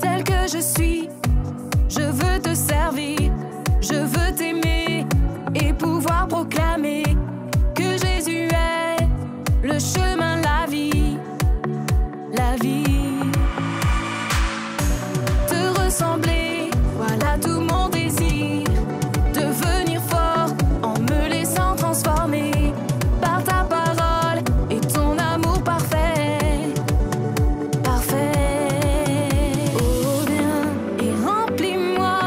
Tel que je suis, je veux te servir, je veux t'aimer et pouvoir proclamer que Jésus est le chemin, la vie, la vie. Te ressembler, voilà tout mon désir, devenir fort en me laissant transformer par ta parole et ton amour parfait, parfait. Oh viens et remplis-moi,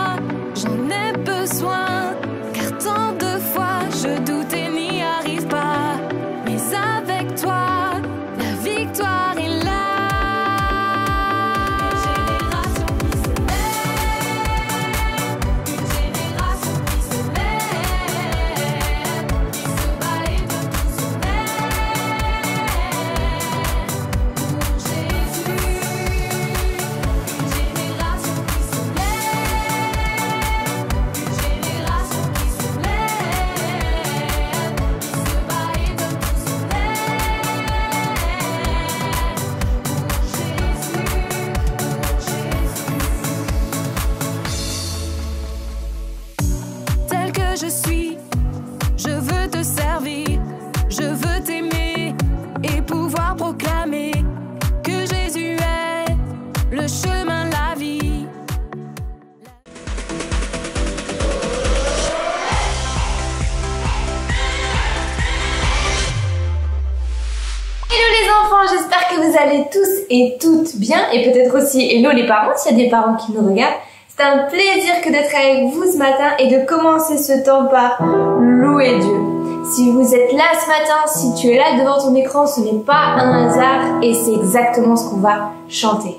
j'en ai besoin, car tant de fois je doute et n'y arrive pas, mais avec toi, la victoire est là. Une génération qui se lève, qui se bat et debout se lève pour Jésus. Une génération qui se lève, une génération qui se lève, qui se bat et debout se lève pour Jésus, pour Jésus. Tel que je suis, je veux te servir, je veux t'aimer et pouvoir proclamer que Jésus est le chemin, la vie. Hello les enfants, j'espère que vous allez tous et toutes bien, et peut-être aussi hello les parents s'il y a des parents qui nous regardent. C'est un plaisir que d'être avec vous ce matin et de commencer ce temps par louer Dieu. Si vous êtes là ce matin, si tu es là devant ton écran, ce n'est pas un hasard et c'est exactement ce qu'on va chanter.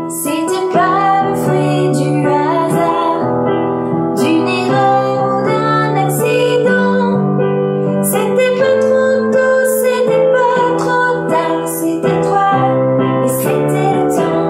C'était pas le fruit du hasard, d'une erreur ou d'un accident. C'était pas trop tôt, c'était pas trop tard, c'était toi et c'était le temps.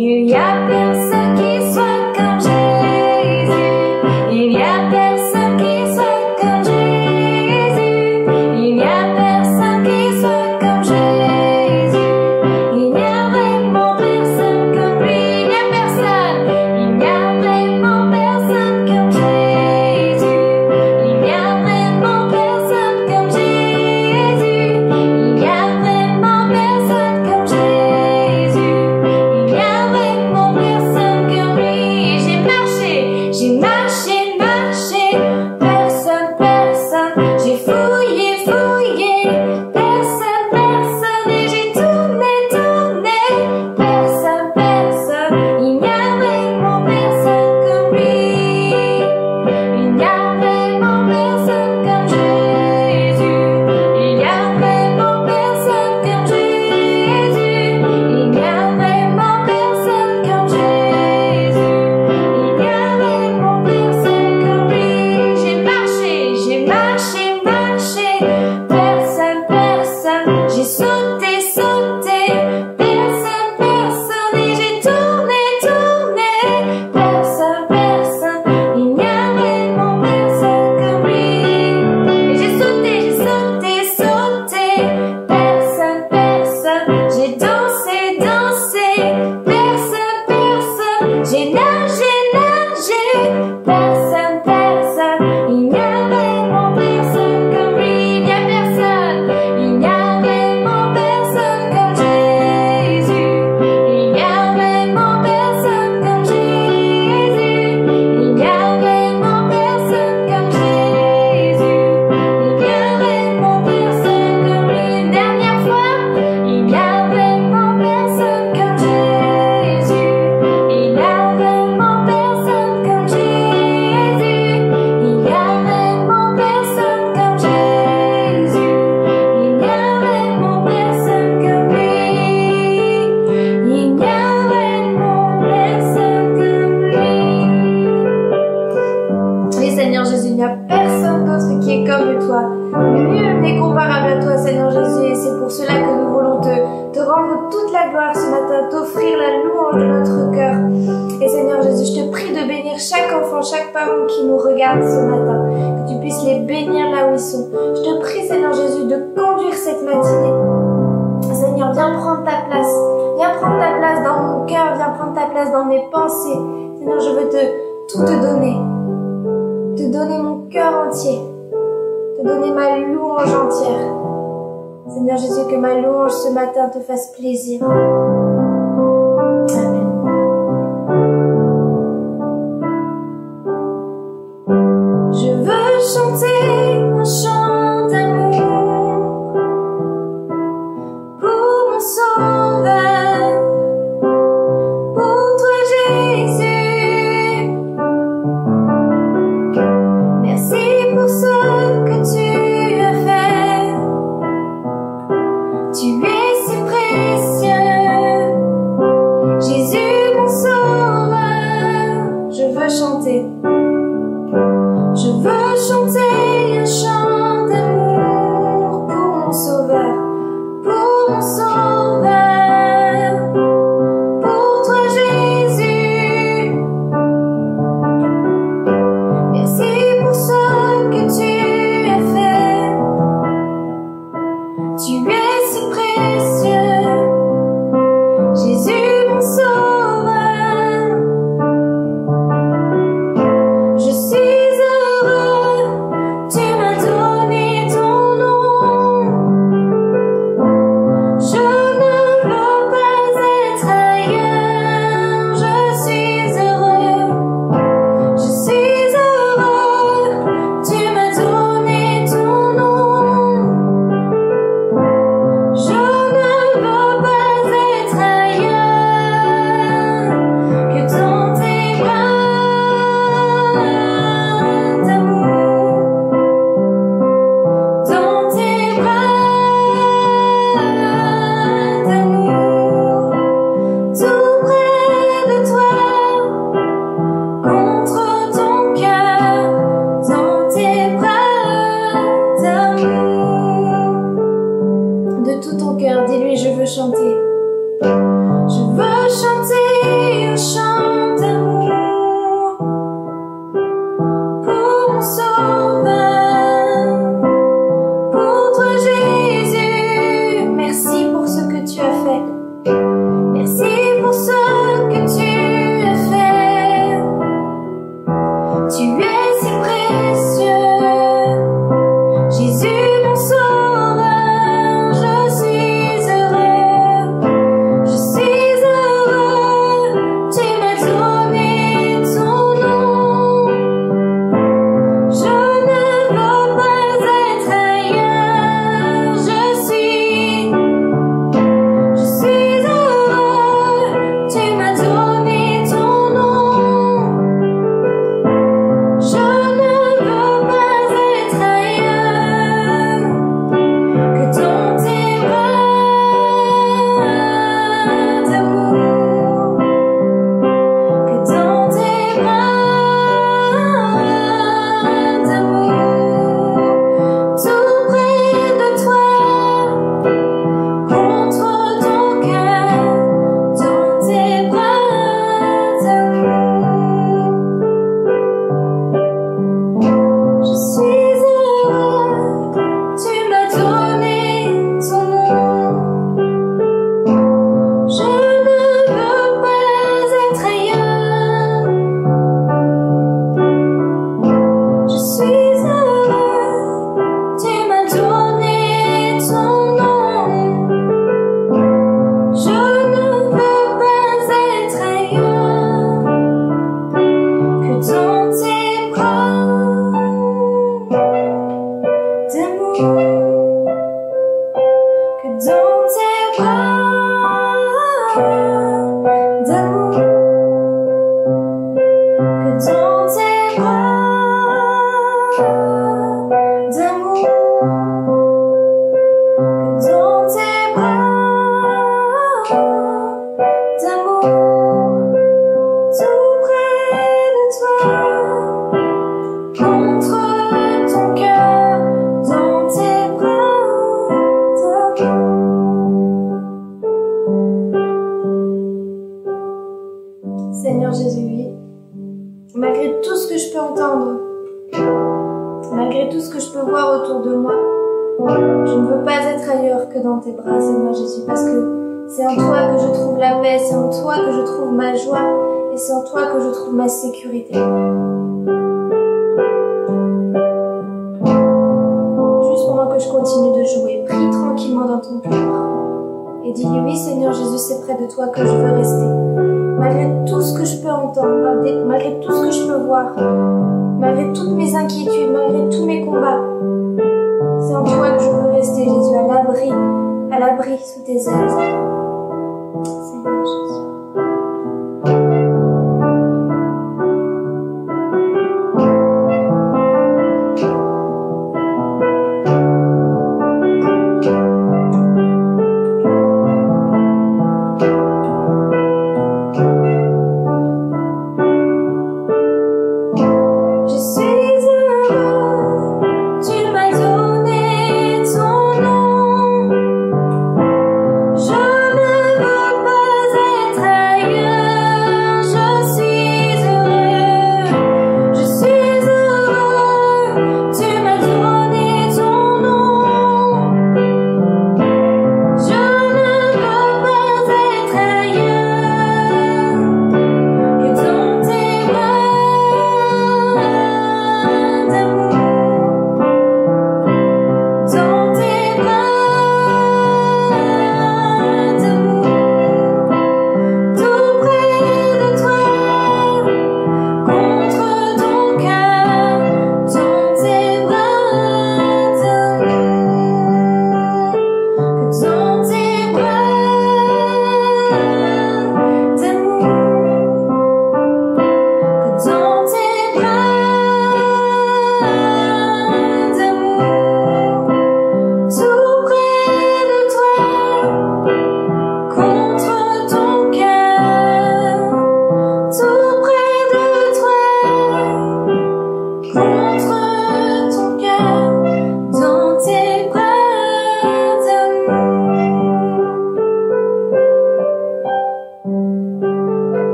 Il y a personne qui soit comme Jésus. Il y a personne qui soit comme Jésus. Il n'y a personne qui soit comme Jésus. Il n'y a vraiment personne comme lui. Il n'y a personne. Il n'y a vraiment personne comme Jésus. Il n'y a vraiment personne comme Jésus. Il n'y a vraiment personne comme Jésus. Il n'y a vraiment personne comme lui. J'ai marché, personne, personne. J'ai fouillé, personne, et j'ai tourné, personne. Il n'y a vraiment personne comme lui. Il n'y a vraiment personne comme Jésus. Il n'y a vraiment personne comme Jésus. Il n'y a vraiment personne comme Jésus. Il n'y a vraiment personne comme lui. J'ai marché, personne. J'ai sauté, personne, et j'ai tourné, personne. Il n'y a vraiment personne comme lui. Et j'ai sauté, personne. J'ai dansé, personne. J'ai nagé, personne. Il n'y a vraiment personne comme lui. Il n'y a personne. Il n'y a vraiment personne comme Jésus. Il n'y a vraiment personne comme Jésus. Il n'y a vraiment personne comme Jésus. Il n'y a vraiment personne comme lui. Une dernière fois. Il n'y a vraiment personne comme Jésus. Il n'y a vraiment personne comme Jésus. Il n'y a vraiment personne comme Jésus. Il n'y a vraiment personne comme lui. Il n'y a vraiment personne comme lui. Oui, Seigneur Jésus, il n'y a personne d'autre qui est comme toi. Nul n'est comparable à toi, Seigneur Jésus, et c'est pour cela que nous voulons te rendre toute la gloire ce matin, t'offrir la louange de notre cœur. Et Seigneur Jésus, je te prie de bénir chaque enfant, chaque parent qui nous regarde ce matin, que tu puisses les bénir là où ils sont. Je te prie, Seigneur Jésus, de conduire cette matinée. Seigneur, viens prendre ta place. Viens prendre ta place dans mon cœur, viens prendre ta place dans mes pensées. Seigneur, je veux tout te donner. Te donner mon cœur entier. Te donner ma louange entière. Seigneur Jésus, que ma louange ce matin te fasse plaisir. Amen. Je veux chanter un chant d'amour pour mon sauveur, pour toi Jésus. Merci pour ce que tu as fait. Tu es si précieux, Jésus mon sauveur. Je veux chanter un chant d'amour pour mon sauveur, pour toi Jésus. Merci pour ce que tu as fait. Tu es si précieux, Jésus mon sauveur. tout près de toi, contre ton cœur, dans tes bras d'amour. Seigneur Jésus, oui, malgré tout ce que je peux entendre, malgré tout ce que je peux voir autour de moi, je ne veux pas être ailleurs que dans tes bras, Seigneur Jésus, parce que c'est en toi que je trouve la paix, c'est en toi que je trouve ma joie, et c'est en toi que je trouve ma sécurité. Juste pendant que je continue de jouer, prie tranquillement dans ton cœur, et dis oui, Seigneur Jésus, c'est près de toi que je veux rester. Malgré tout ce que je peux entendre, malgré tout ce que je peux voir, malgré toutes mes inquiétudes, malgré tous mes combats, c'est en toi que je veux rester, Jésus, à l'abri sous tes ailes. Seigneur Jésus.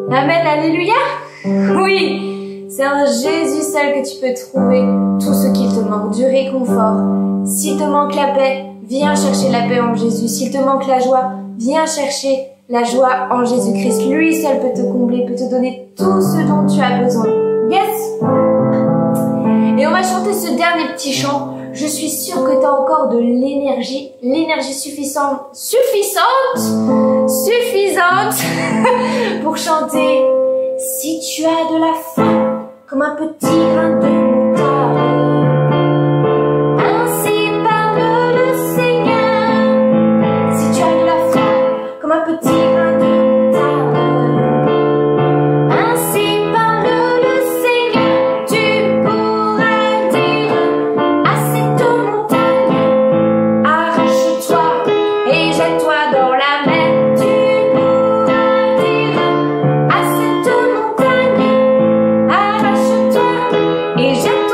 Amen, alléluia. Oui, c'est en Jésus seul que tu peux trouver tout ce qu'il te manque, du réconfort. S'il te manque la paix, viens chercher la paix en Jésus. S'il te manque la joie, viens chercher la joie en Jésus-Christ. Lui seul peut te combler, peut te donner tout ce dont tu as besoin. Yes. Et on va chanter ce dernier petit chant. Je suis sûre que tu as encore de l'énergie suffisante pour chanter. Si tu as de la faim, comme un petit grain de moutarde, ainsi parle le Seigneur. Si tu as de la faim, comme un petit grain de moutarde, ainsi parle le Seigneur. Tu pourras dire à cette montagne, arrache-toi et jette-toi dans la mer. Tu pourras dire à cette montagne, arrache-toi et jette-toi.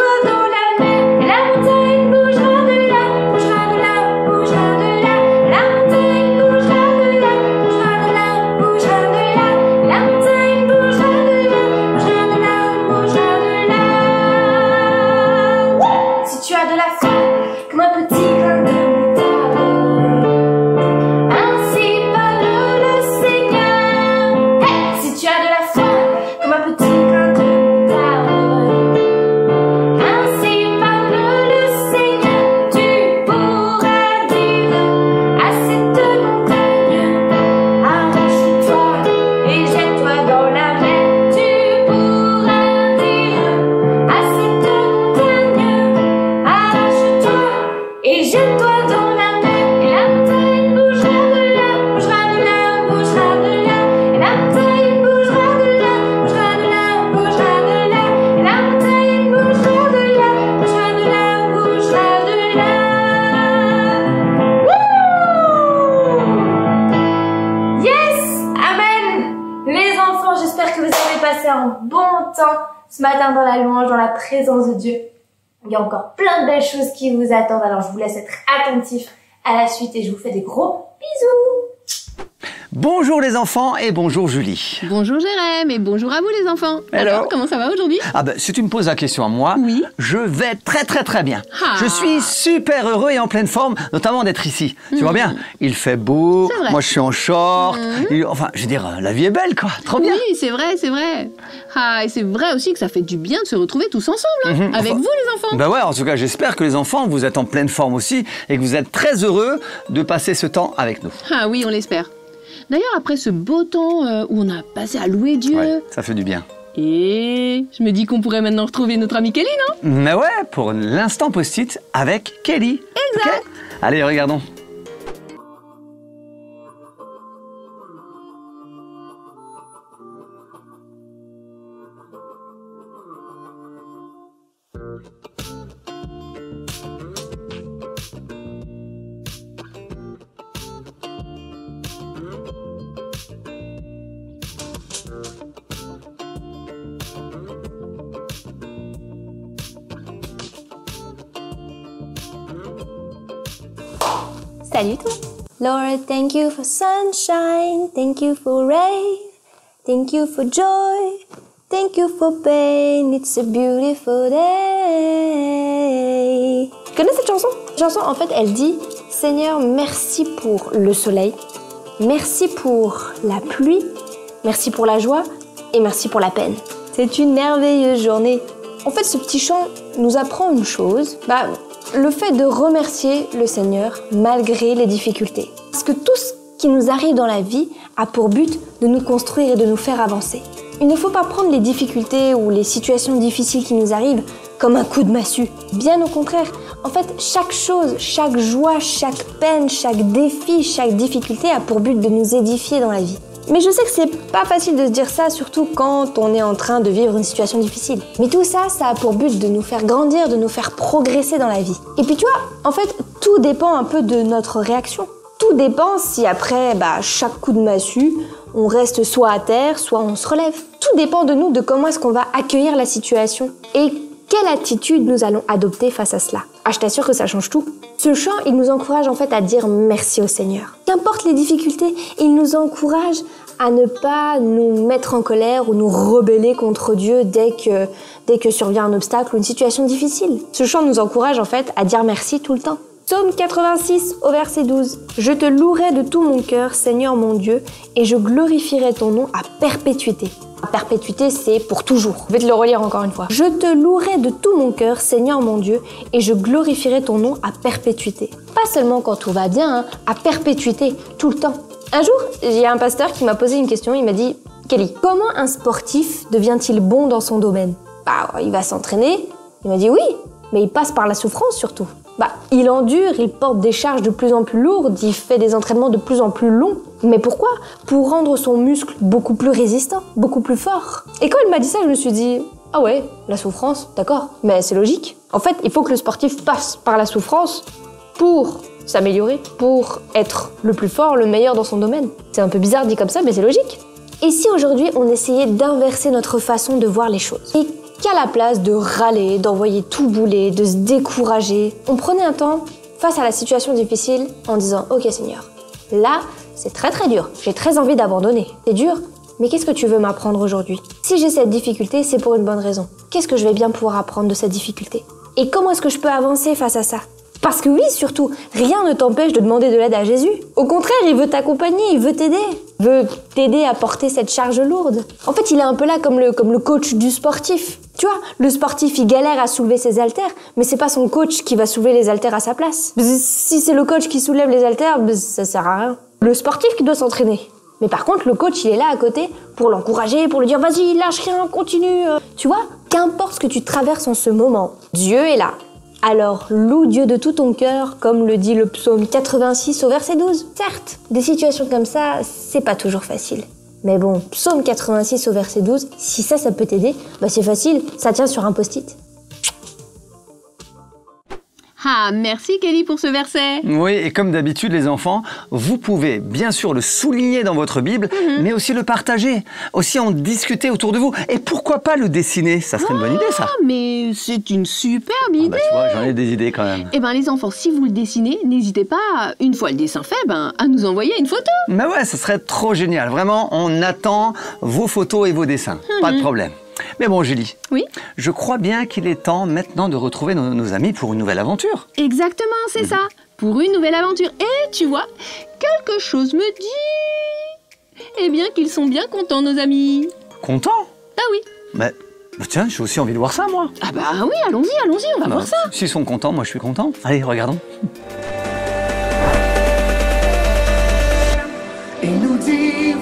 j'espère que vous avez passé un bon temps ce matin dans la louange, dans la présence de Dieu. Il y a encore plein de belles choses qui vous attendent, alors je vous laisse être attentifs à la suite et je vous fais des gros bisous. Bonjour les enfants et bonjour Julie. Bonjour Jérém et bonjour à vous les enfants. Alors comment ça va aujourd'hui? Ah ben, si tu me poses la question à moi, oui. Je vais très bien. Ah. Je suis super heureux et en pleine forme, notamment d'être ici. Tu vois bien, il fait beau, moi je suis en short, enfin je veux dire, la vie est belle quoi, trop bien. Oui, c'est vrai, c'est vrai. Ah, et c'est vrai aussi que ça fait du bien de se retrouver tous ensemble, avec vous les enfants. Ben ouais, en tout cas j'espère que les enfants, vous êtes en pleine forme aussi et que vous êtes très heureux de passer ce temps avec nous. Ah oui, on l'espère. D'ailleurs, après ce beau temps où on a passé à louer Dieu... Ouais, ça fait du bien. Et je me dis qu'on pourrait maintenant retrouver notre amie Kelly, non? Mais ouais, pour l'instant post-it avec Kelly. Exact. Okay. Allez, regardons. Salut toi. Lord, thank you for sunshine, thank you for rain, thank you for joy, thank you for pain, it's a beautiful day. Tu connais cette chanson? Cette chanson, en fait, elle dit « Seigneur, merci pour le soleil, merci pour la pluie, merci pour la joie et merci pour la peine. C'est une merveilleuse journée. » En fait, ce petit chant nous apprend une chose, le fait de remercier le Seigneur malgré les difficultés. Parce que tout ce qui nous arrive dans la vie a pour but de nous construire et de nous faire avancer. Il ne faut pas prendre les difficultés ou les situations difficiles qui nous arrivent comme un coup de massue. Bien au contraire, en fait, chaque chose, chaque joie, chaque peine, chaque défi, chaque difficulté a pour but de nous édifier dans la vie. Mais je sais que c'est pas facile de se dire ça, surtout quand on est en train de vivre une situation difficile. Mais tout ça, ça a pour but de nous faire grandir, de nous faire progresser dans la vie. Et puis tu vois, en fait, tout dépend un peu de notre réaction. Tout dépend si après, chaque coup de massue, on reste soit à terre, soit on se relève. Tout dépend de nous, de comment est-ce qu'on va accueillir la situation. Et quelle attitude nous allons adopter face à cela. Ah, je t'assure que ça change tout. Ce chant, il nous encourage en fait à dire merci au Seigneur. Qu'importe les difficultés, il nous encourage à ne pas nous mettre en colère ou nous rebeller contre Dieu dès que survient un obstacle ou une situation difficile. Ce chant nous encourage en fait à dire merci tout le temps. Psaume 86 au verset 12. Je te louerai de tout mon cœur, Seigneur mon Dieu, et je glorifierai ton nom à perpétuité. À perpétuité, c'est pour toujours. Je vais te le relire encore une fois. Je te louerai de tout mon cœur, Seigneur mon Dieu, et je glorifierai ton nom à perpétuité. Pas seulement quand tout va bien, à perpétuité, tout le temps. Un jour, il y a un pasteur qui m'a posé une question, il m'a dit « Kelly, comment un sportif devient-il bon dans son domaine ?» Il va s'entraîner. Il m'a dit « Oui, mais il passe par la souffrance surtout. » Il endure, il porte des charges de plus en plus lourdes, il fait des entraînements de plus en plus longs. Mais pourquoi? Pour rendre son muscle beaucoup plus résistant, beaucoup plus fort. Et quand il m'a dit ça, je me suis dit, ah ouais, la souffrance, d'accord, mais c'est logique. En fait, il faut que le sportif passe par la souffrance pour s'améliorer, pour être le plus fort, le meilleur dans son domaine. C'est un peu bizarre dit comme ça, mais c'est logique. Et si aujourd'hui, on essayait d'inverser notre façon de voir les choses? Et qu'à la place de râler, d'envoyer tout bouler, de se décourager, on prenait un temps face à la situation difficile en disant « Ok Seigneur, là, c'est très dur, j'ai très envie d'abandonner. C'est dur, mais qu'est-ce que tu veux m'apprendre aujourd'hui? Si j'ai cette difficulté, c'est pour une bonne raison. Qu'est-ce que je vais bien pouvoir apprendre de cette difficulté? Et comment est-ce que je peux avancer face à ça? » Parce que oui, surtout, rien ne t'empêche de demander de l'aide à Jésus. Au contraire, il veut t'accompagner, il veut t'aider. Il veut t'aider à porter cette charge lourde. En fait, il est un peu là comme le coach du sportif. Tu vois, le sportif, il galère à soulever ses haltères, mais c'est pas son coach qui va soulever les haltères à sa place. Si c'est le coach qui soulève les haltères, ça sert à rien. Le sportif qui doit s'entraîner. Mais par contre, le coach, il est là à côté pour l'encourager, pour lui dire « Vas-y, lâche rien, continue ». Tu vois, qu'importe ce que tu traverses en ce moment, Dieu est là. Alors, loue Dieu de tout ton cœur, comme le dit le psaume 86 au verset 12. Certes, des situations comme ça, c'est pas toujours facile. Mais bon, psaume 86 au verset 12, si ça peut t'aider, c'est facile, ça tient sur un post-it. Ah, merci Kelly pour ce verset. Oui, et comme d'habitude les enfants, vous pouvez bien sûr le souligner dans votre Bible, mais aussi le partager, aussi en discuter autour de vous. Et pourquoi pas le dessiner? Ça serait une bonne idée ça. Ah, mais c'est une superbe idée. Bah, tu vois, j'en ai des idées quand même. Eh ben les enfants, si vous le dessinez, n'hésitez pas, une fois le dessin fait, à nous envoyer une photo. Mais ouais, ça serait trop génial. Vraiment, on attend vos photos et vos dessins. Pas de problème. Mais bon, Julie. Oui. Je crois bien qu'il est temps maintenant de retrouver nos amis pour une nouvelle aventure. Exactement, c'est ça. Pour une nouvelle aventure. Et tu vois, quelque chose me dit... Eh bien qu'ils sont bien contents, nos amis. Content? Ah oui. Mais tiens, j'ai aussi envie de voir ça, moi. Ah bah oui, allons-y, on va voir ça. S'ils sont contents, moi je suis content. Allez, regardons. Et nous dit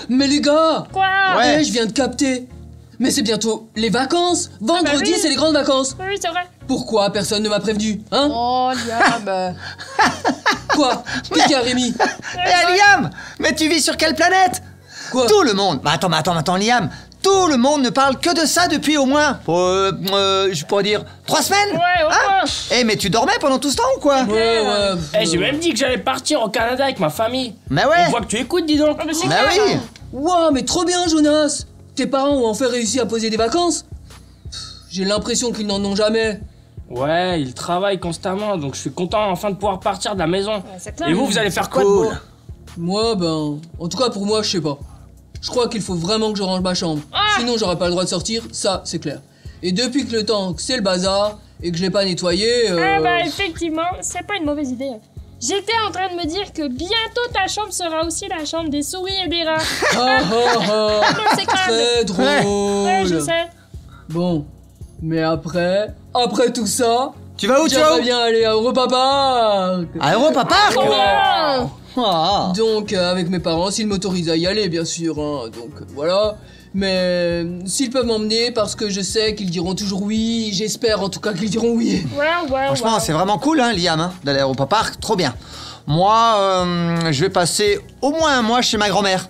Mais les gars! Quoi? Ouais, je viens de capter. Mais c'est bientôt les vacances! Vendredi, oui. c'est les grandes vacances! Oui, c'est vrai. Pourquoi personne ne m'a prévenu, hein? Oh, Liam. Quoi? Qu'est-ce qu'il y a, Rémi? Eh Liam, mais tu vis sur quelle planète? Quoi? Tout le monde. Bah attends, Liam. Tout le monde ne parle que de ça depuis au moins, je pourrais dire, 3 semaines. Ouais, au moins. Eh mais tu dormais pendant tout ce temps ou quoi? Ouais. Eh, j'ai même dit que j'allais partir au Canada avec ma famille. Mais ouais. On voit que tu écoutes, dis donc. Mais c'est Bah clair. oui. Wow, mais trop bien, Jonas! Tes parents ont enfin réussi à poser des vacances? J'ai l'impression qu'ils n'en ont jamais. Ouais, ils travaillent constamment, donc je suis content enfin de pouvoir partir de la maison. c'est clair. Et vous allez faire quoi de beau? Moi, en tout cas pour moi, je sais pas. Je crois qu'il faut vraiment que je range ma chambre. Sinon, j'aurais pas le droit de sortir, ça, c'est clair. Et depuis que le temps, que c'est le bazar, et que je l'ai pas nettoyé... Ah bah effectivement, c'est pas une mauvaise idée. J'étais en train de me dire que bientôt ta chambre sera aussi la chambre des souris et des rats. Non, c'est clair. très drôle. Ouais, je sais. Bon, mais après tout ça... Tu vas où? J'aimerais bien aller à Europa Park. À Europa Park? Bien. Ah. Donc, avec mes parents, s'ils m'autorisent à y aller, bien sûr, hein, donc voilà. Mais s'ils peuvent m'emmener, parce que je sais qu'ils diront toujours oui, j'espère en tout cas qu'ils diront oui. Ouais. Franchement, c'est vraiment cool, hein, Liam, hein, d'aller à Europa Park, trop bien. Moi, je vais passer au moins un mois chez ma grand-mère.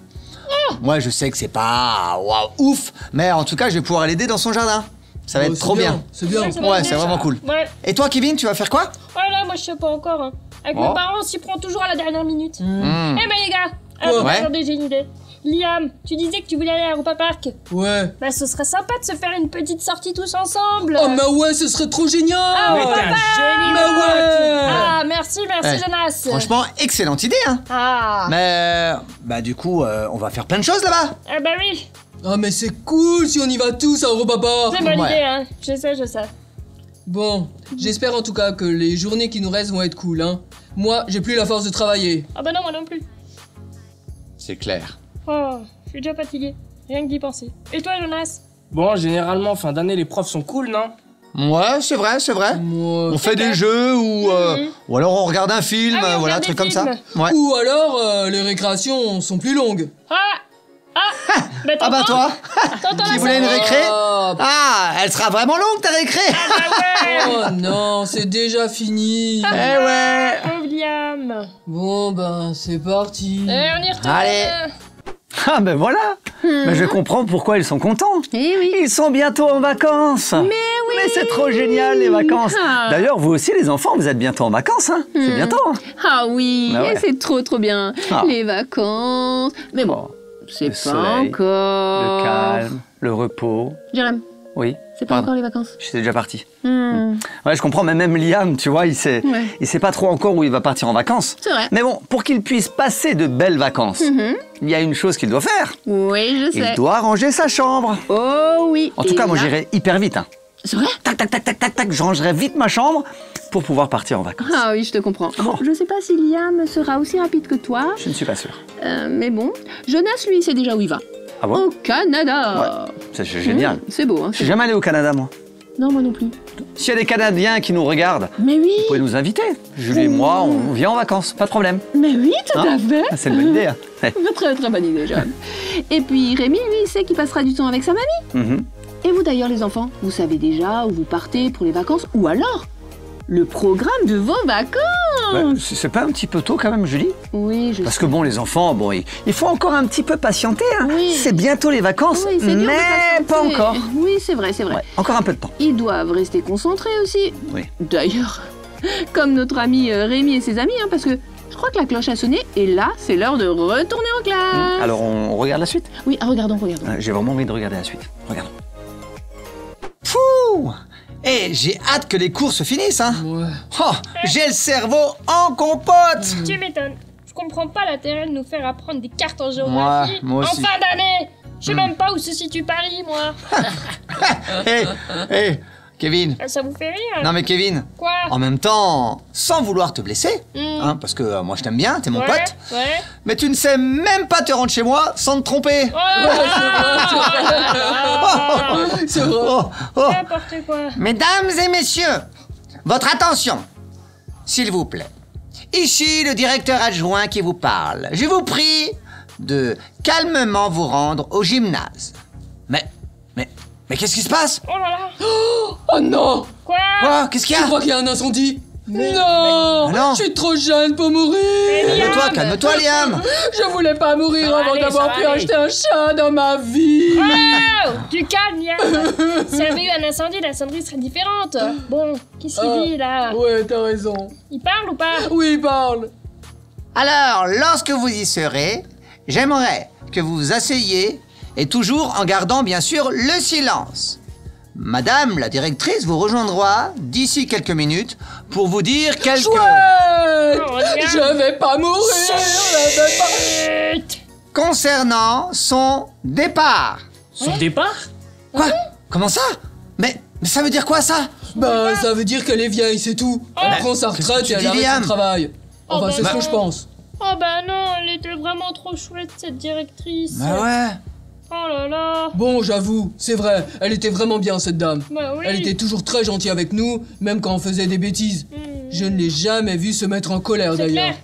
Moi, je sais que c'est pas ouf, mais en tout cas, je vais pouvoir l'aider dans son jardin. Ça va être trop bien. C'est bien. Ouais, c'est vraiment cool. Ouais. Et toi, Kevin, tu vas faire quoi? Voilà, moi je sais pas encore. Hein. Avec mes parents, on s'y prend toujours à la dernière minute. Eh ben les gars, Ouais. attendez, j'ai une idée. Liam, tu disais que tu voulais aller à Europa Park. Ouais. Bah ce serait sympa de se faire une petite sortie tous ensemble. Oh, mais ouais, ce serait trop génial. Ah, Mais t'es un génie, Mais ouais. Ah, merci Jonas. Franchement, excellente idée, hein. Ah. Mais, bah du coup, on va faire plein de choses là-bas. Ah bah oui, Ah, mais c'est cool si on y va tous à Europa Park. c'est bonne Ouais. idée, hein. Je sais. Bon, j'espère en tout cas que les journées qui nous restent vont être cool, hein. Moi, j'ai plus la force de travailler. Ah bah non, moi non plus. C'est clair. Oh, je suis déjà fatiguée. Rien que d'y penser. Et toi, Jonas? Bon, généralement, fin d'année, les profs sont cool, non? Ouais, c'est vrai. Moi... On fait des jeux ou alors on regarde un film, Ah oui, on voilà, un regarde truc des comme ça. films. Ouais. Ou alors, les récréations sont plus longues. Bah Ah bah toi, T'entends qui la voulais une récré? Ah, Ah, elle sera vraiment longue ta récré. oh non, c'est déjà fini. Eh ouais. Pauvre Liam. Bon, ben, c'est parti. On y retourne. Allez. Ah ben voilà. Mais je comprends pourquoi ils sont contents. Eh oui. Ils sont bientôt en vacances. Mais oui. Mais c'est trop génial les vacances. Ah. D'ailleurs, vous aussi les enfants, vous êtes bientôt en vacances, hein. C'est bientôt. Hein. Ah oui, Bah ouais. c'est trop bien. Ah. Les vacances. Mais bon, c'est Le pas soleil, encore... Le calme, le repos. Jérém, Oui. c'est pas Pardon. encore les vacances. J'étais déjà parti. Ouais, je comprends, mais même Liam, tu vois, il sait pas trop encore où il va partir en vacances. C'est vrai. Mais bon, pour qu'il puisse passer de belles vacances, il y a une chose qu'il doit faire. Oui, je sais. Il doit ranger sa chambre. Oh oui. En tout Et cas, moi là- j'irai hyper vite. Hein. C'est vrai? Tac, tac, tac, tac, tac, tac, je rangerai vite ma chambre pour pouvoir partir en vacances. Ah oui, je te comprends. Bon, je sais pas si Liam sera aussi rapide que toi, Je ne suis pas sûr. mais bon. Jonas, lui, sait déjà où il va. Ah bon? Au Canada. C'est génial. C'est beau, hein. Je suis jamais allé au Canada, moi. Non, moi non plus. S'il y a des Canadiens qui nous regardent, Mais oui. vous pouvez nous inviter. Julie et moi, on vient en vacances, pas de problème. Mais oui, tout à fait. C'est une bonne idée. Hein. Très très bonne idée, John. Et puis Rémi, lui, il sait qu'il passera du temps avec sa mamie. Et vous d'ailleurs, les enfants, vous savez déjà où vous partez pour les vacances, ou alors le programme de vos vacances. Ouais, c'est pas un petit peu tôt quand même, Julie? Oui, je Parce sais. que bon, les enfants, bon, il faut encore un petit peu patienter. Hein. Oui. C'est bientôt les vacances, Oui, c'est dur de mais pas patienter. encore. Oui, c'est vrai, c'est vrai. Ouais, encore un peu de temps. Ils doivent rester concentrés aussi. Oui. D'ailleurs, comme notre ami Rémi et ses amis, hein, parce que je crois que la cloche a sonné et là, c'est l'heure de retourner en classe. Alors, on regarde la suite? Oui, regardons. J'ai vraiment envie de regarder la suite. Regardons. Fou! Eh, j'ai hâte que les cours se finissent, hein. Ouais. Oh, j'ai le cerveau en compote. Tu m'étonnes. Je comprends pas l'intérêt de nous faire apprendre des cartes en géographie Ouais, moi aussi. en fin d'année. Je sais même pas où se situe Paris, moi. Hé, Kevin. Ça vous fait rire? Non mais Kevin, Quoi? en même temps, sans vouloir te blesser, Hmm. hein, parce que moi je t'aime bien, t'es mon Ouais, pote, ouais. mais tu ne sais même pas te rendre chez moi sans te tromper. C'est vrai. Oh, oh. N'importe quoi. Mesdames et messieurs, votre attention, s'il vous plaît. Ici le directeur adjoint qui vous parle. Je vous prie de calmement vous rendre au gymnase. Mais qu'est-ce qui se passe? Oh là là. Oh non! Quoi? Quoi? Qu'est-ce qu'il y Tu a? crois qu'il y a un incendie? Non! non. Je suis trop jeune pour mourir! Calme-toi, Liam. Je voulais pas mourir Ça va avant aller, d'avoir ça va pu aller. acheter un chat dans ma vie! Oh, du calme, Yann. S'il y avait eu un incendie, la sonnerie serait différente. Bon, qu'est-ce qu'il dit là? Ouais, t'as raison. Il parle ou pas? Oui, il parle. Alors, lorsque vous y serez, j'aimerais que vous vous asseyiez et toujours en gardant bien sûr le silence. Madame la directrice vous rejoindra d'ici quelques minutes pour vous dire quelques... Chouette! Oh, regarde. Je vais pas mourir! Je vais pas... Chut. concernant son départ. Son départ? Quoi? Comment ça? Mais ça veut dire quoi ça? Ben, ça veut dire qu'elle est vieille, c'est tout. Elle prend sa qu'est-ce que retraite tu et elle dis, arrête Liam? son travail. Enfin, bah, c'est ce que je pense. Oh bah non, elle était vraiment trop chouette cette directrice. Bah ouais. Oh là là. Bon, j'avoue, c'est vrai, elle était vraiment bien, cette dame. Bah oui. Elle était toujours très gentille avec nous, même quand on faisait des bêtises. Je ne l'ai jamais vue se mettre en colère, C'est d'ailleurs. clair.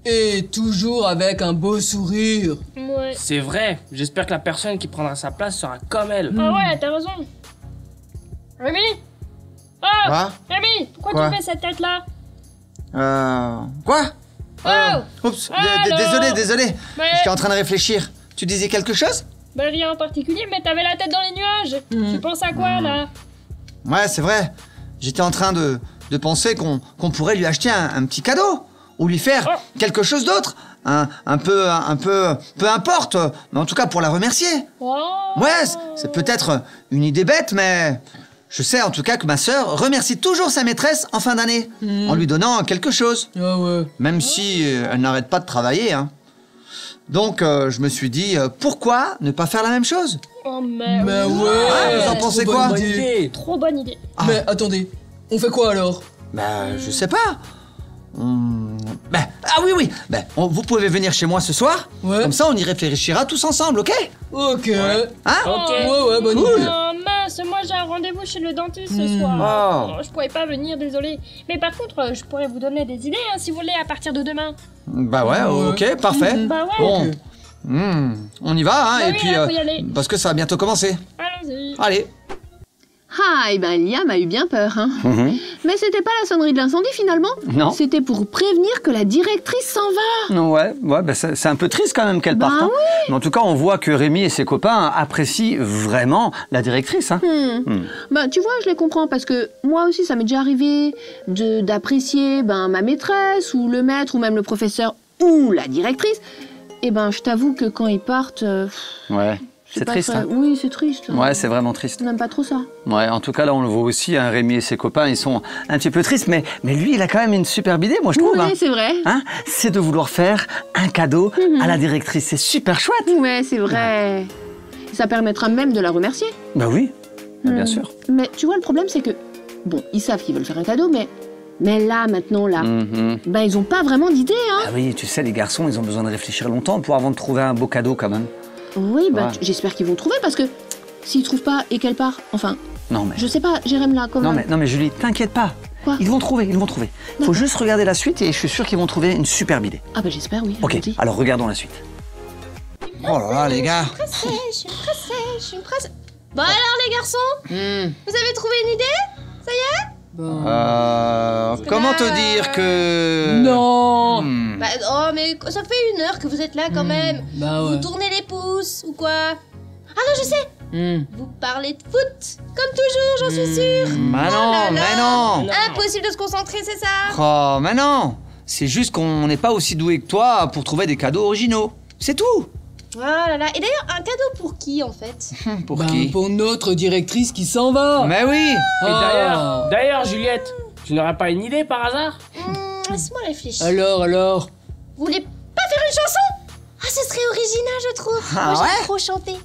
Et toujours avec un beau sourire. Ouais. C'est vrai. J'espère que la personne qui prendra sa place sera comme elle. Ah ouais, t'as raison. Rémi? Oh! Quoi? Rémi, pourquoi Quoi? tu fais cette tête-là? Quoi? Oh! Oups, Alors? désolé. Mais... J'étais en train de réfléchir. Tu disais quelque chose? Bah rien en particulier, mais t'avais la tête dans les nuages. Tu penses à quoi, là? Ouais, c'est vrai. J'étais en train de penser qu'on pourrait lui acheter un petit cadeau. Ou lui faire quelque chose d'autre. Peu importe. Mais en tout cas, pour la remercier. Oh. Ouais, c'est peut-être une idée bête, mais je sais en tout cas que ma sœur remercie toujours sa maîtresse en fin d'année. En lui donnant quelque chose. Ah ouais. Même si elle n'arrête pas de travailler, hein. Donc, je me suis dit, pourquoi ne pas faire la même chose? Oh mais... Mais oui. ouais! vous en pensez trop quoi? bonne idée. Trop bonne idée. Mais attendez, on fait quoi alors? Bah, je sais pas. Oui. Vous pouvez venir chez moi ce soir. Ouais. Comme ça, on y réfléchira tous ensemble, ok? Ok. Hein? Ok. Ouais, bonne Cool. idée. Oh mince, moi j'ai un rendez-vous chez le dentiste ce soir. Oh. Je pourrais pas venir, désolé. Mais par contre, je pourrais vous donner des idées hein, si vous voulez à partir de demain. Bah ouais, Ouais. ok, parfait. Bah ouais. Bon, Ok. on y va, hein, Bah et oui, puis là, faut y aller. parce que ça va bientôt commencer. Allons-y. Allez. Ah, et ben Liam a eu bien peur, hein. Mais c'était pas la sonnerie de l'incendie finalement. Non. C'était pour prévenir que la directrice s'en va. Ouais, bah c'est un peu triste quand même qu'elle parte. hein. Mais en tout cas, on voit que Rémi et ses copains apprécient vraiment la directrice. Hein. Bah tu vois, je les comprends parce que moi aussi ça m'est déjà arrivé d'apprécier ma maîtresse ou le maître ou même le professeur ou la directrice. Et ben je t'avoue que quand ils partent, Ouais, c'est pas triste. très- Hein. Oui, c'est triste. Ouais, c'est vraiment triste. On n'aime pas trop ça. Ouais, en tout cas, là, on le voit aussi, hein, Rémi et ses copains, ils sont un petit peu tristes, mais lui, il a quand même une superbe idée, moi, je trouve. Oui, hein. c'est vrai. Hein, c'est de vouloir faire un cadeau à la directrice. C'est super chouette. Ouais, c'est vrai. Ça permettra même de la remercier. Bah oui, bien sûr. Mais tu vois, le problème, c'est que... Bon, ils savent qu'ils veulent faire un cadeau, mais là, maintenant, là, ils ont pas vraiment d'idée, hein. Ah oui, tu sais, les garçons, ils ont besoin de réfléchir longtemps avant de trouver un beau cadeau, quand même. Oui, Ouais. j'espère qu'ils vont trouver, parce que s'ils trouvent pas et qu'elle part, enfin, Non mais... Je sais pas, Jérém là, comment? Non mais Julie, t'inquiète pas. Quoi? Ils vont trouver. Faut juste regarder la suite et je suis sûr qu'ils vont trouver une superbe idée. Ah bah j'espère, oui. Ok, vas-y. alors regardons la suite. Oh là là, les gars. Je suis pressée. Bon alors les garçons, vous avez trouvé une idée? Ça y est? Comment te dire que... Non. Bah, oh mais ça fait 1 heure que vous êtes là quand même. Bah Vous ouais. tournez les pouces ou quoi? Ah non, je sais. Vous parlez de foot, comme toujours, j'en suis sûre. Mais non, mais non. Impossible de se concentrer, c'est ça? Oh, mais non. C'est juste qu'on n'est pas aussi doué que toi pour trouver des cadeaux originaux. C'est tout. Oh là là. Et d'ailleurs, un cadeau pour qui en fait? Pour qui? Pour notre directrice qui s'en va. Mais oui. Ah. D'ailleurs, Juliette, tu n'aurais pas une idée par hasard? Laisse-moi réfléchir. Alors. Vous voulez pas faire une chanson? Ah, ce serait original, je trouve. Ah Moi, ouais? j'aime trop chanter.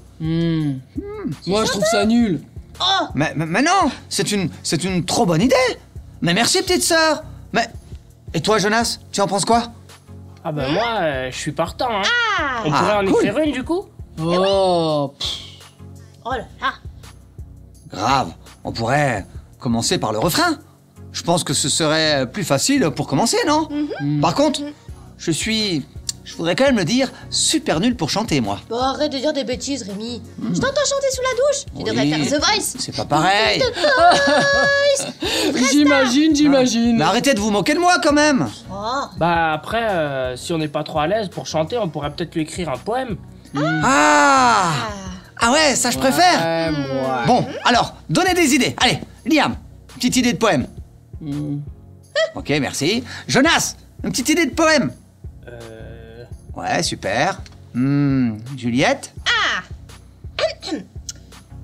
Moi, je trouve ça nul. Oh, Mais non, c'est une trop bonne idée. Mais merci, petite sœur. Mais... Et toi, Jonas, tu en penses quoi? Ah bah moi, je suis partant, hein. On Ah, pourrait en cool. écrire une, du coup? Oh. oh là là. Grave, on pourrait commencer par le refrain. Je pense que ce serait plus facile pour commencer, non? Par contre, je voudrais quand même le dire, super nul pour chanter, moi. Bon, arrête de dire des bêtises, Rémi. Je t'entends chanter sous la douche. Tu devrais faire The Voice. C'est pas pareil. J'imagine. Mais arrêtez de vous moquer de moi, quand même. Oh. Bah après, si on n'est pas trop à l'aise pour chanter, on pourrait peut-être lui écrire un poème. Ah ouais, ça je préfère. Bon, alors, donnez des idées. Allez, Liam, petite idée de poème. Ok, merci. Jonas, une petite idée de poème. Ouais, super. Juliette.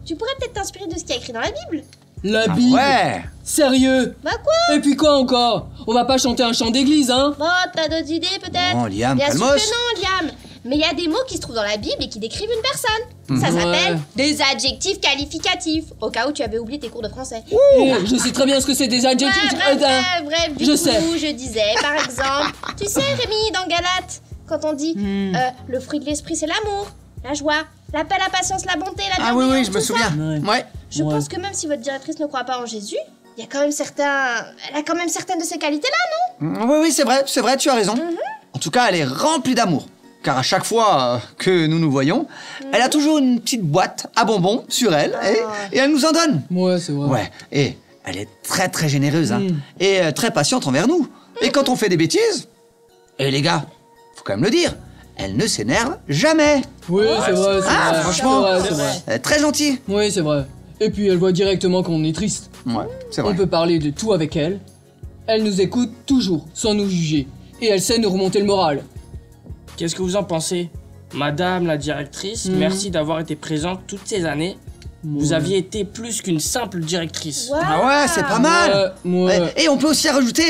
Tu pourrais peut-être t'inspirer de ce qu'il y a écrit dans la Bible. La Ah Bible. ouais. Sérieux? Bah quoi? Et puis quoi encore? On va pas chanter un chant d'église, hein? Bon, t'as d'autres idées peut-être? Bon, Liam, Bien sûr calmos. que non, Liam. Mais il y a des mots qui se trouvent dans la Bible et qui décrivent une personne. Ça s'appelle des adjectifs qualificatifs. Au cas où tu avais oublié tes cours de français. Je sais très bien ce que c'est des adjectifs. Bref, du je coup, sais. je disais, par exemple, tu sais, Rémi, dans Galates, quand on dit le fruit de l'esprit, c'est l'amour, la joie, la paix, la patience, la bonté, la Ah bienveillance, oui, je me tout ça. souviens. Ouais. Je pense que même si votre directrice ne croit pas en Jésus, il y a quand même elle a quand même certaines de ces qualités-là, non? Oui, c'est vrai, tu as raison. En tout cas, elle est remplie d'amour. Car à chaque fois que nous voyons, elle a toujours une petite boîte à bonbons sur elle et elle nous en donne. Ouais, c'est vrai. Ouais, et elle est très très généreuse hein, et très patiente envers nous. Et quand on fait des bêtises, et les gars, faut quand même le dire, elle ne s'énerve jamais. Oui, c'est vrai, Ah, franchement, c'est vrai. elle est très gentille. Oui, c'est vrai. Et puis elle voit directement quand on est triste. Ouais, c'est On vrai. peut parler de tout avec elle. Elle nous écoute toujours, sans nous juger. Et elle sait nous remonter le moral. Qu'est-ce que vous en pensez? Madame la directrice, merci d'avoir été présente toutes ces années. Vous aviez été plus qu'une simple directrice. Ah ouais, c'est pas mal. Et on peut aussi rajouter,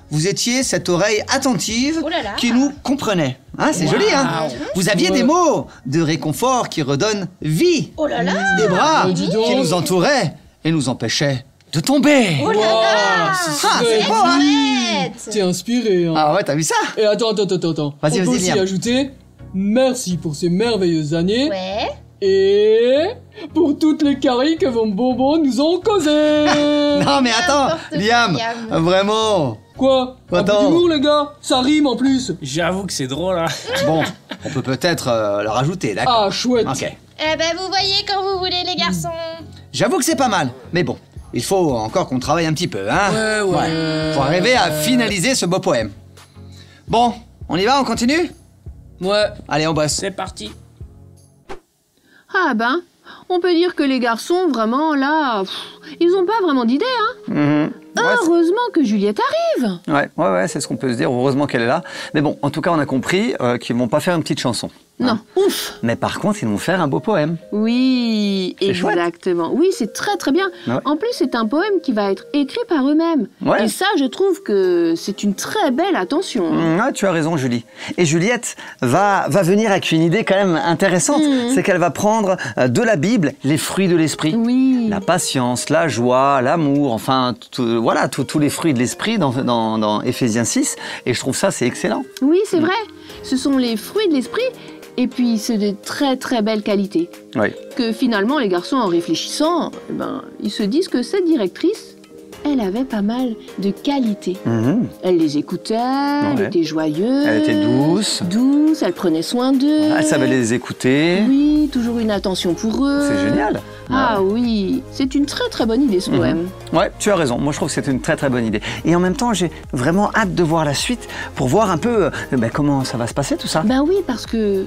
vous étiez cette oreille attentive Oh là là. qui nous comprenait. Hein, c'est joli, hein. Vous aviez des mots de réconfort qui redonnent vie. Oh là là. Des bras dis donc. qui nous entouraient et nous empêchaient de tomber. Oh là là. Ah, c'est beau, hein. Arrête. T'es inspiré, hein. Ah ouais, t'as vu ça? Et attends. Vas-y, On peut vas-y, aussi Liam. ajouter merci pour ces merveilleuses années. Ouais. Et pour toutes les caries que vos bonbons nous ont causées. Non mais attends, N'importe quoi, Liam, Liam. vraiment. Quoi? Un peu Attends. d'humour, les gars. Ça rime en plus. J'avoue que c'est drôle, hein. Bon, on peut peut-être le rajouter, d'accord? Ah, chouette. Ok. Eh ben, vous voyez quand vous voulez, les garçons. J'avoue que c'est pas mal, mais bon, il faut encore qu'on travaille un petit peu, hein? Ouais. Pour arriver à finaliser ce beau poème. Bon, on y va, on continue? Ouais. Allez, on bosse. C'est parti. Ah ben, on peut dire que les garçons, vraiment, là, ils ont pas vraiment d'idée, hein. Heureusement que Juliette arrive. Ouais, c'est ce qu'on peut se dire. Heureusement qu'elle est là. Mais bon, en tout cas, on a compris qu'ils vont pas faire une petite chanson. Non, ouf. Mais par contre, ils vont faire un beau poème. Oui, C'est chouette. exactement. Oui, c'est très très bien. Ouais. En plus, c'est un poème qui va être écrit par eux-mêmes. Ouais. Et ça, je trouve que c'est une très belle attention. Ah, tu as raison, Julie. Et Juliette va venir avec une idée quand même intéressante. C'est qu'elle va prendre de la Bible les fruits de l'esprit. Oui. La patience, la joie, l'amour, enfin, voilà, tous les fruits de l'esprit dans Éphésiens 6. Et je trouve ça, c'est excellent. Oui, c'est vrai. Ce sont les fruits de l'esprit et puis c'est de très très belle qualité. Oui. Que finalement les garçons en réfléchissant, ils se disent que cette directrice, elle avait pas mal de qualités. Elle les écoutait, elle était joyeuse. Elle était douce. Douce, elle prenait soin d'eux. Elle savait les écouter. Oui, toujours une attention pour eux. C'est génial. Ah oui, c'est une très très bonne idée ce poème. Ouais, tu as raison. Moi, je trouve que c'est une très très bonne idée. Et en même temps, j'ai vraiment hâte de voir la suite pour voir un peu comment ça va se passer tout ça. Ben oui, parce que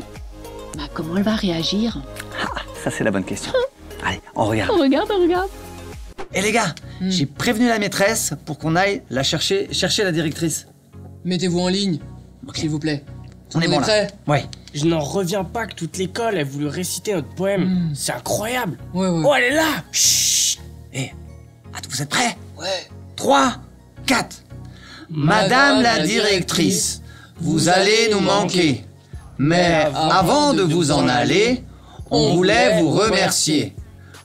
comment elle va réagir? Ah, ça c'est la bonne question. Allez, on regarde. On regarde. Eh les gars, j'ai prévenu la maîtresse pour qu'on aille la chercher la directrice. Mettez-vous en ligne, s'il vous plaît. On est bon là. Prêt? Ouais. Je n'en reviens pas que toute l'école ait voulu réciter notre poème. C'est incroyable. Ouais. Oh, elle est là. Chut. Vous êtes prêts? Ouais. 3, 4. Madame la directrice, vous allez nous manquer. Mais avant de vous en aller, on voulait vous remercier.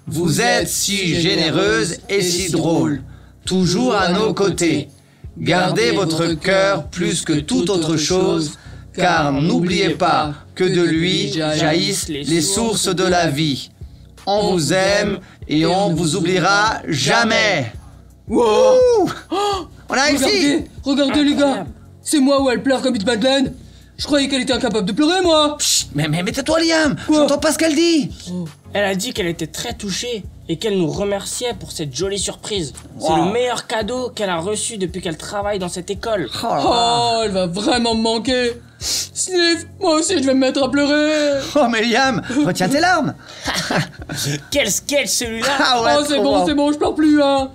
Vous êtes si généreuse et si drôle, toujours à nos côtés. Gardez votre cœur plus que toute autre chose, car n'oubliez pas que de lui jaillissent les sources de la vie. On vous aime et on vous oubliera jamais. Wow. On a réussi. Regardez les gars, c'est moi où elle pleure comme une madeleine. Je croyais qu'elle était incapable de pleurer, moi. Chut, mais tais-toi, Liam. J'entends pas ce qu'elle dit. Elle a dit qu'elle était très touchée et qu'elle nous remerciait pour cette jolie surprise. C'est le meilleur cadeau qu'elle a reçu depuis qu'elle travaille dans cette école. Oh, elle va vraiment me manquer. Sniff, moi aussi je vais me mettre à pleurer. Oh mais Liam, retiens tes larmes. Quel sketch celui-là. Ah ouais, c'est bon, je pleure plus, hein.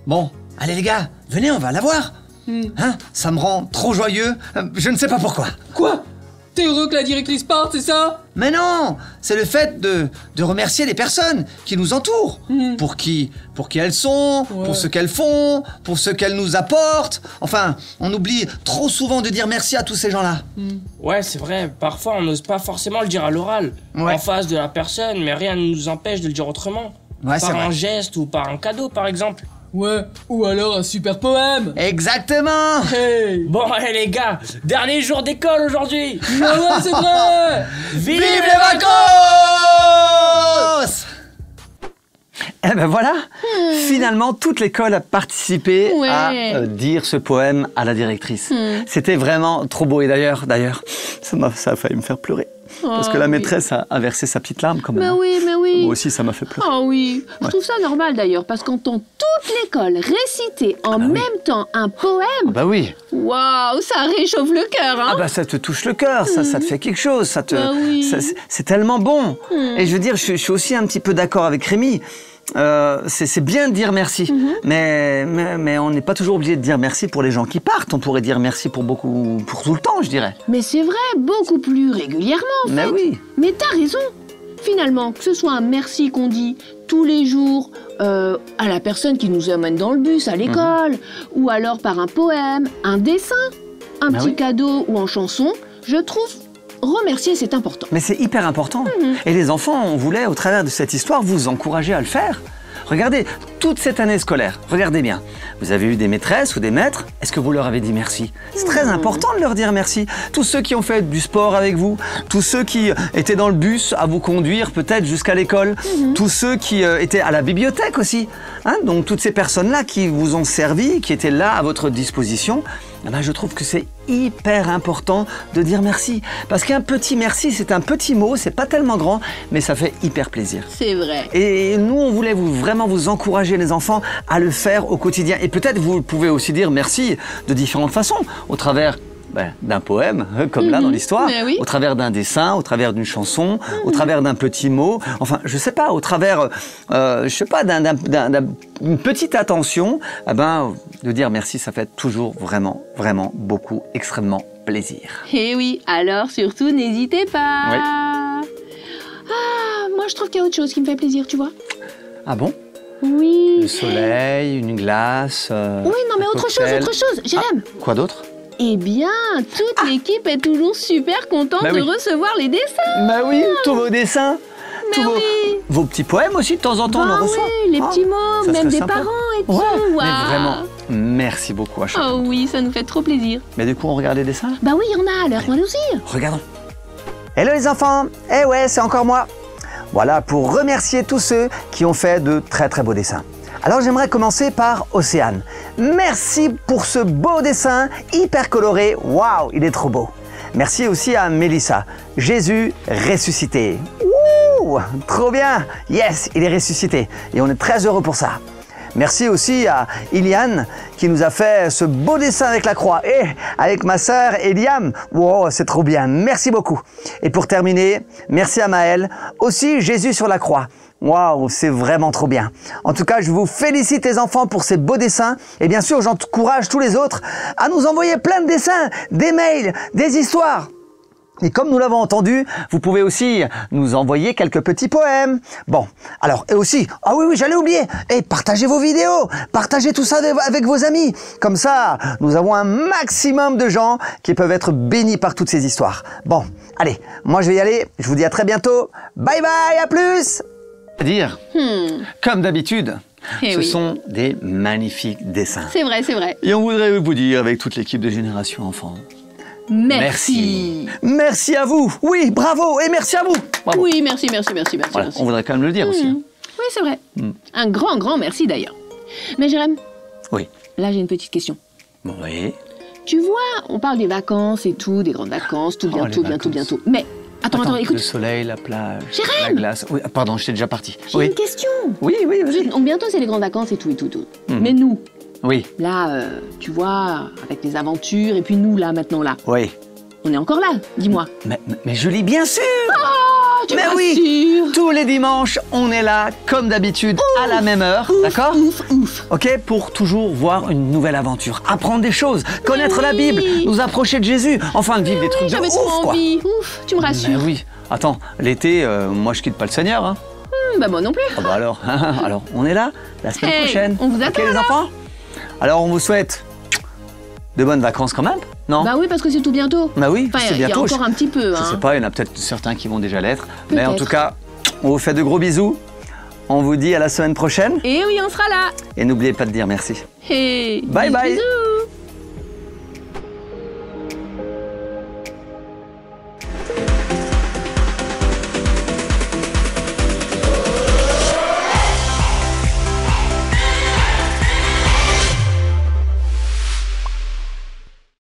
Bon, allez les gars, venez, on va la voir. Hein, ça me rend trop joyeux, je ne sais pas pourquoi. Quoi? T'es heureux que la directrice parte, c'est ça? Mais non, c'est le fait de remercier les personnes qui nous entourent. Pour qui elles sont, pour ce qu'elles font, pour ce qu'elles nous apportent. Enfin, on oublie trop souvent de dire merci à tous ces gens-là. Ouais, c'est vrai, parfois on n'ose pas forcément le dire à l'oral, en face de la personne, mais rien ne nous empêche de le dire autrement. Ouais, par un geste ou par un cadeau, par exemple. Ouais, ou alors un super poème. Exactement. Hey. Bon, allez les gars, dernier jour d'école aujourd'hui. Ouais, c'est vrai. Vive les vacances. Eh ben voilà, finalement toute l'école a participé à dire ce poème à la directrice. C'était vraiment trop beau et d'ailleurs, ça a failli me faire pleurer. Parce que la maîtresse a versé sa petite larme quand même. Mais oui. Moi aussi, ça m'a fait pleurer. Oh oui, je trouve ça normal d'ailleurs, parce qu'entend toute l'école réciter en même temps un poème. Ah bah oui. Waouh, ça réchauffe le cœur, hein. Ah bah ça te touche le cœur, ça te fait quelque chose, c'est tellement bon. Et je veux dire, je suis aussi un petit peu d'accord avec Rémi. C'est bien de dire merci, mais on n'est pas toujours obligé de dire merci pour les gens qui partent. On pourrait dire merci pour tout le temps, je dirais. Mais c'est vrai, beaucoup plus régulièrement en fait. Mais oui. Mais t'as raison. Finalement, que ce soit un merci qu'on dit tous les jours à la personne qui nous amène dans le bus à l'école, ou alors par un poème, un dessin, un petit cadeau ou en chanson, je trouve remercier, c'est important. Mais c'est hyper important. Et les enfants, on voulait, au travers de cette histoire, vous encourager à le faire. Regardez, toute cette année scolaire, regardez bien. Vous avez eu des maîtresses ou des maîtres, est-ce que vous leur avez dit merci? C'est très important de leur dire merci. Tous ceux qui ont fait du sport avec vous, tous ceux qui étaient dans le bus à vous conduire peut-être jusqu'à l'école, tous ceux qui étaient à la bibliothèque aussi. Hein, donc toutes ces personnes-là qui vous ont servi, qui étaient là à votre disposition, eh ben, je trouve que c'est hyper important de dire merci. Parce qu'un petit merci, c'est un petit mot, c'est pas tellement grand, mais ça fait hyper plaisir. C'est vrai. Et nous, on voulait vraiment vous encourager, les enfants, à le faire au quotidien. Et peut-être vous pouvez aussi dire merci de différentes façons, au travers d'un poème, comme là dans l'histoire, au travers d'un dessin, au travers d'une chanson, au travers d'un petit mot, enfin, je sais pas, au travers, d'une petite attention, de dire merci, ça fait toujours vraiment beaucoup, extrêmement plaisir. Et oui, alors surtout n'hésitez pas. Oui. Ah, moi je trouve qu'il y a autre chose qui me fait plaisir, tu vois. Ah bon? Oui. Le soleil, une glace. Oui, non mais autre chose, Jérém. Quoi d'autre? Eh bien, toute l'équipe est toujours super contente de recevoir les dessins. Bah oui, tous vos dessins. tous vos petits poèmes aussi, de temps en temps, on en reçoit. Oui, les petits mots, ça même serait des sympa. parents et tout. Ouais, mais Waouh. vraiment, merci beaucoup à chacun. Oh oui, ça nous fait trop plaisir. Mais du coup, on regarde les dessins? Bah oui, il y en a à l'heure, moi aussi. Regardons. Hello les enfants, eh ouais, c'est encore moi. Voilà, pour remercier tous ceux qui ont fait de très très beaux dessins. Alors j'aimerais commencer par Océane. Merci pour ce beau dessin, hyper coloré, waouh, il est trop beau. Merci aussi à Mélissa, Jésus ressuscité. Ouh, trop bien, yes, il est ressuscité et on est très heureux pour ça. Merci aussi à Iliane qui nous a fait ce beau dessin avec la croix. Et avec ma sœur Eliam, wow, c'est trop bien, merci beaucoup. Et pour terminer, merci à Maëlle, aussi Jésus sur la croix. Waouh, c'est vraiment trop bien. En tout cas, je vous félicite les enfants pour ces beaux dessins. Et bien sûr, j'encourage tous les autres à nous envoyer plein de dessins, des mails, des histoires. Et comme nous l'avons entendu, vous pouvez aussi nous envoyer quelques petits poèmes. Bon, alors, et aussi, ah oui, j'allais oublier, et partagez vos vidéos, partagez tout ça avec vos amis. Comme ça, nous avons un maximum de gens qui peuvent être bénis par toutes ces histoires. Bon, allez, moi je vais y aller, je vous dis à très bientôt. Bye bye, à plus! Dire, comme d'habitude, Eh ce oui. sont des magnifiques dessins. C'est vrai, c'est vrai. Et on voudrait vous dire, avec toute l'équipe de Génération Enfants, Merci. merci à vous. Oui, bravo, et merci à vous. Bravo. Oui, merci. Voilà, on voudrait quand même le dire aussi. hein. Oui, c'est vrai. Un grand merci d'ailleurs. Mais Jérém, Oui. là j'ai une petite question. Oui. Tu vois, on parle des vacances et tout, des grandes vacances, tout Oh, bientôt, les bientôt, vacances. bientôt. Mais attends, Le écoute, soleil, la plage, Jérém la glace. Oui, pardon, j'étais déjà parti. j'ai Oui. une question. Oui, vas-y. Donc bientôt c'est les grandes vacances et tout et tout. Mais nous, Oui, là, tu vois, avec les aventures, et puis nous là, maintenant là, oui. on est encore là, dis-moi. Mais Julie, bien sûr. Oh, tu Mais me oui. rassures. Tous les dimanches, on est là, comme d'habitude, à la même heure, d'accord? Ouf. Ok, pour toujours voir une nouvelle aventure, apprendre des choses, connaître la Bible, nous approcher de Jésus, enfin vivre des trucs de J'avais ouf, trop quoi. envie. Ouf, tu me Mais rassures. oui. Attends, l'été, moi je quitte pas le Seigneur, hein. Bah moi non plus. Ah bah alors, alors on est là la semaine Hey, prochaine. on vous Ok, attend, les alors. enfants? Alors on vous souhaite de bonnes vacances quand même, non? Bah oui, parce que c'est tout bientôt. Bah oui, Enfin, c'est il y a bientôt. encore un petit peu. Je Hein. sais pas, il y en a peut-être certains qui vont déjà l'être. Mais en Peut-être. tout cas, on vous fait de gros bisous. On vous dit à la semaine prochaine. Et oui, on sera là. Et n'oubliez pas de dire merci. Hey, Bye bye. Bisous.